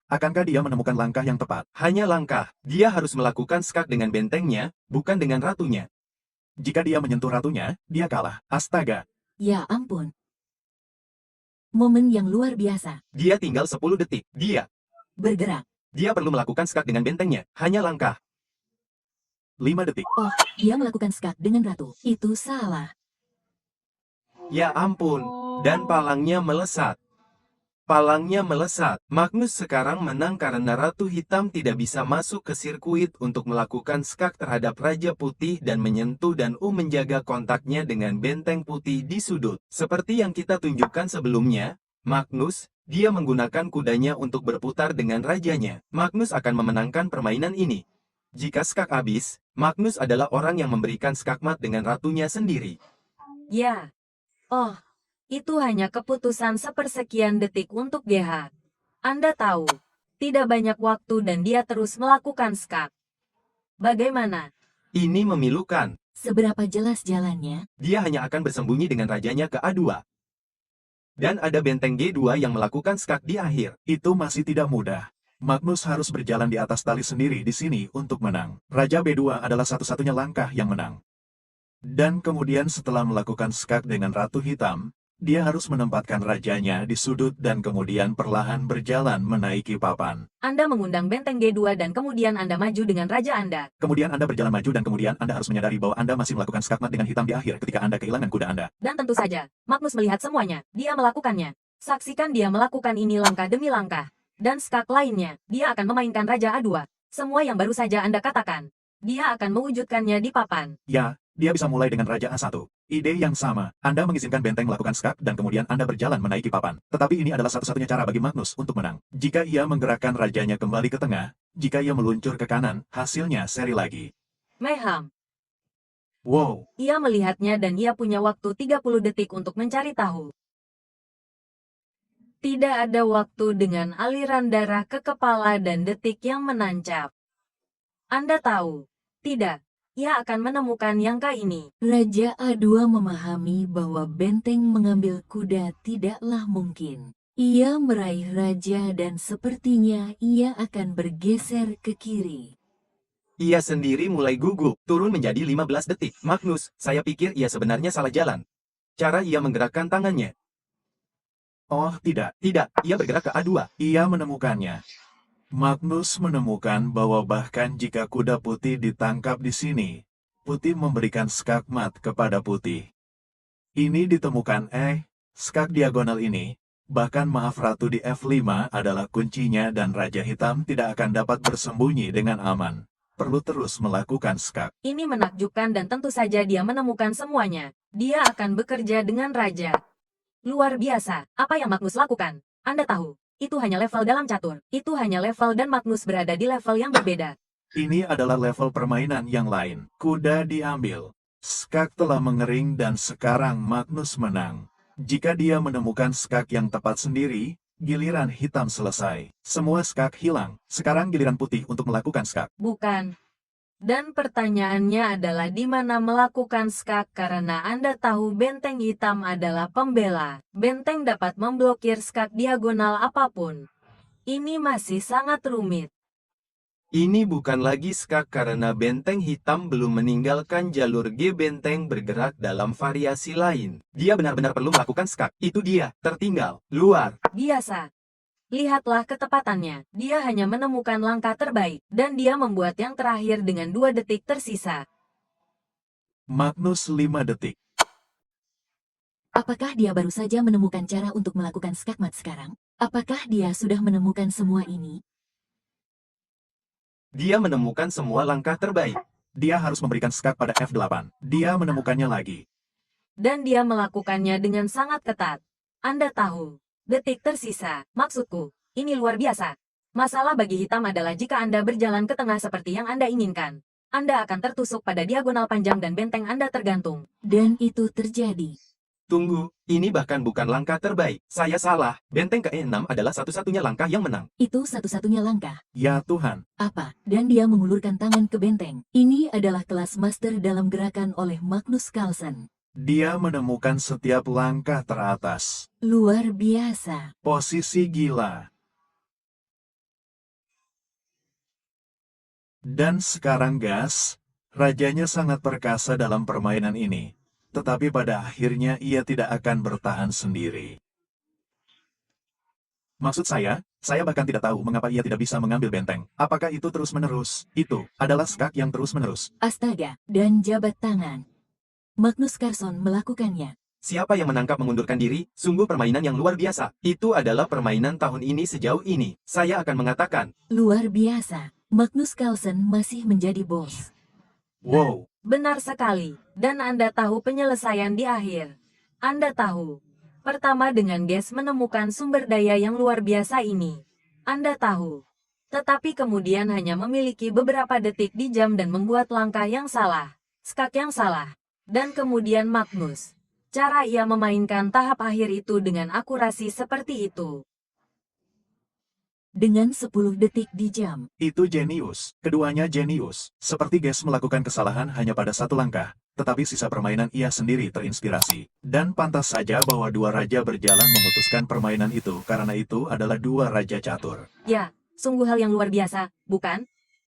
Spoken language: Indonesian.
Akankah dia menemukan langkah yang tepat? Hanya langkah. Dia harus melakukan skak dengan bentengnya, bukan dengan ratunya. Jika dia menyentuh ratunya, dia kalah. Astaga. Ya ampun. Momen yang luar biasa. Dia tinggal 10 detik. Bergerak. Dia perlu melakukan skak dengan bentengnya. Hanya langkah. 5 detik. Oh, dia melakukan skak dengan ratu. Itu salah. Ya ampun. Dan palangnya melesat. Magnus sekarang menang karena Ratu Hitam tidak bisa masuk ke sirkuit untuk melakukan skak terhadap Raja Putih dan menyentuh dan menjaga kontaknya dengan benteng putih di sudut. Seperti yang kita tunjukkan sebelumnya, Magnus, dia menggunakan kudanya untuk berputar dengan rajanya. Magnus akan memenangkan permainan ini. Jika skak habis, Magnus adalah orang yang memberikan skakmat dengan ratunya sendiri. Ya. Oh. Itu hanya keputusan sepersekian detik untuk GH. Anda tahu, tidak banyak waktu dan dia terus melakukan skak. Bagaimana? Ini memilukan. Seberapa jelas jalannya? Dia hanya akan bersembunyi dengan rajanya ke A2. Dan ada benteng G2 yang melakukan skak di akhir. Itu masih tidak mudah. Magnus harus berjalan di atas tali sendiri di sini untuk menang. Raja B2 adalah satu-satunya langkah yang menang. Dan kemudian setelah melakukan skak dengan Ratu Hitam, dia harus menempatkan rajanya di sudut dan kemudian perlahan berjalan menaiki papan. Anda mengundang benteng G2 dan kemudian Anda maju dengan raja Anda. Kemudian Anda berjalan maju dan kemudian Anda harus menyadari bahwa Anda masih melakukan skakmat dengan hitam di akhir ketika Anda kehilangan kuda Anda. Dan tentu saja, Magnus melihat semuanya. Dia melakukannya. Saksikan dia melakukan ini langkah demi langkah. Dan skak lainnya, dia akan memainkan raja A2. Semua yang baru saja Anda katakan. Dia akan mewujudkannya di papan. Ya, dia bisa mulai dengan raja A1. Ide yang sama, Anda mengizinkan benteng melakukan skak dan kemudian Anda berjalan menaiki papan. Tetapi ini adalah satu-satunya cara bagi Magnus untuk menang. Jika ia menggerakkan rajanya kembali ke tengah, jika ia meluncur ke kanan, hasilnya seri lagi. Mayhem. Wow. Ia melihatnya dan ia punya waktu 30 detik untuk mencari tahu. Tidak ada waktu dengan aliran darah ke kepala dan detik yang menancap. Anda tahu, tidak. Ia akan menemukan Yangka ini. Raja A2 memahami bahwa benteng mengambil kuda tidaklah mungkin. Ia meraih raja dan sepertinya ia akan bergeser ke kiri. Ia sendiri mulai gugup, turun menjadi 15 detik. Magnus, saya pikir ia sebenarnya salah jalan. Cara ia menggerakkan tangannya. Oh, tidak. Ia bergerak ke A2. Ia menemukannya. Magnus menemukan bahwa bahkan jika kuda putih ditangkap di sini, putih memberikan skakmat kepada putih. Ini ditemukan skak diagonal ini, bahkan maaf ratu di F5 adalah kuncinya dan Raja Hitam tidak akan dapat bersembunyi dengan aman. Perlu terus melakukan skak. Ini menakjubkan dan tentu saja dia menemukan semuanya. Dia akan bekerja dengan raja. Luar biasa, apa yang Magnus lakukan? Anda tahu. Itu hanya level dalam catur. Itu hanya level dan Magnus berada di level yang berbeda. Ini adalah level permainan yang lain. Kuda diambil. Skak telah mengering dan sekarang Magnus menang. Jika dia menemukan skak yang tepat sendiri, giliran hitam selesai. Semua skak hilang. Sekarang giliran putih untuk melakukan skak. Bukan. Dan pertanyaannya adalah di mana melakukan skak karena Anda tahu benteng hitam adalah pembela. Benteng dapat memblokir skak diagonal apapun. Ini masih sangat rumit. Ini bukan lagi skak karena benteng hitam belum meninggalkan jalur G. Benteng bergerak dalam variasi lain. Dia benar-benar perlu melakukan skak. Itu dia, tertinggal, luar. Biasa. Lihatlah ketepatannya. Dia hanya menemukan langkah terbaik, dan dia membuat yang terakhir dengan 2 detik tersisa. Magnus 5 detik. Apakah dia baru saja menemukan cara untuk melakukan skakmat sekarang? Apakah dia sudah menemukan semua ini? Dia menemukan semua langkah terbaik. Dia harus memberikan skak pada F8. Dia menemukannya lagi. Dan dia melakukannya dengan sangat ketat. Anda tahu. Detik tersisa, maksudku, ini luar biasa. Masalah bagi hitam adalah jika Anda berjalan ke tengah seperti yang Anda inginkan. Anda akan tertusuk pada diagonal panjang dan benteng Anda tergantung. Dan itu terjadi. Tunggu, ini bahkan bukan langkah terbaik. Saya salah. Benteng ke E6 adalah satu-satunya langkah yang menang. Itu satu-satunya langkah. Ya Tuhan. Apa? Dan dia mengulurkan tangan ke benteng. Ini adalah kelas master dalam gerakan oleh Magnus Carlsen. Dia menemukan setiap langkah teratas. Luar biasa. Posisi gila. Dan sekarang Gas, rajanya sangat perkasa dalam permainan ini. Tetapi pada akhirnya ia tidak akan bertahan sendiri. Maksud saya bahkan tidak tahu mengapa ia tidak bisa mengambil benteng. Apakah itu terus-menerus? Itu adalah skak yang terus-menerus. Astaga, dan jabat tangan. Magnus Carlsen melakukannya. Siapa yang menangkap mengundurkan diri? Sungguh permainan yang luar biasa. Itu adalah permainan tahun ini sejauh ini. Saya akan mengatakan, Luar biasa. Magnus Carlsen masih menjadi bos. Wow, Benar sekali. Dan Anda tahu penyelesaian di akhir. Anda tahu. Pertama dengan Gas menemukan sumber daya yang luar biasa ini. Anda tahu. Tetapi kemudian hanya memiliki beberapa detik di jam dan membuat langkah yang salah. Skak yang salah. Dan kemudian Magnus. Cara ia memainkan tahap akhir itu dengan akurasi seperti itu. Dengan 10 detik di jam. itu jenius. Keduanya jenius. Seperti Gas melakukan kesalahan hanya pada satu langkah. Tetapi sisa permainan ia sendiri terinspirasi. Dan pantas saja bahwa dua raja berjalan memutuskan permainan itu karena itu adalah dua raja catur. Ya, sungguh hal yang luar biasa, bukan?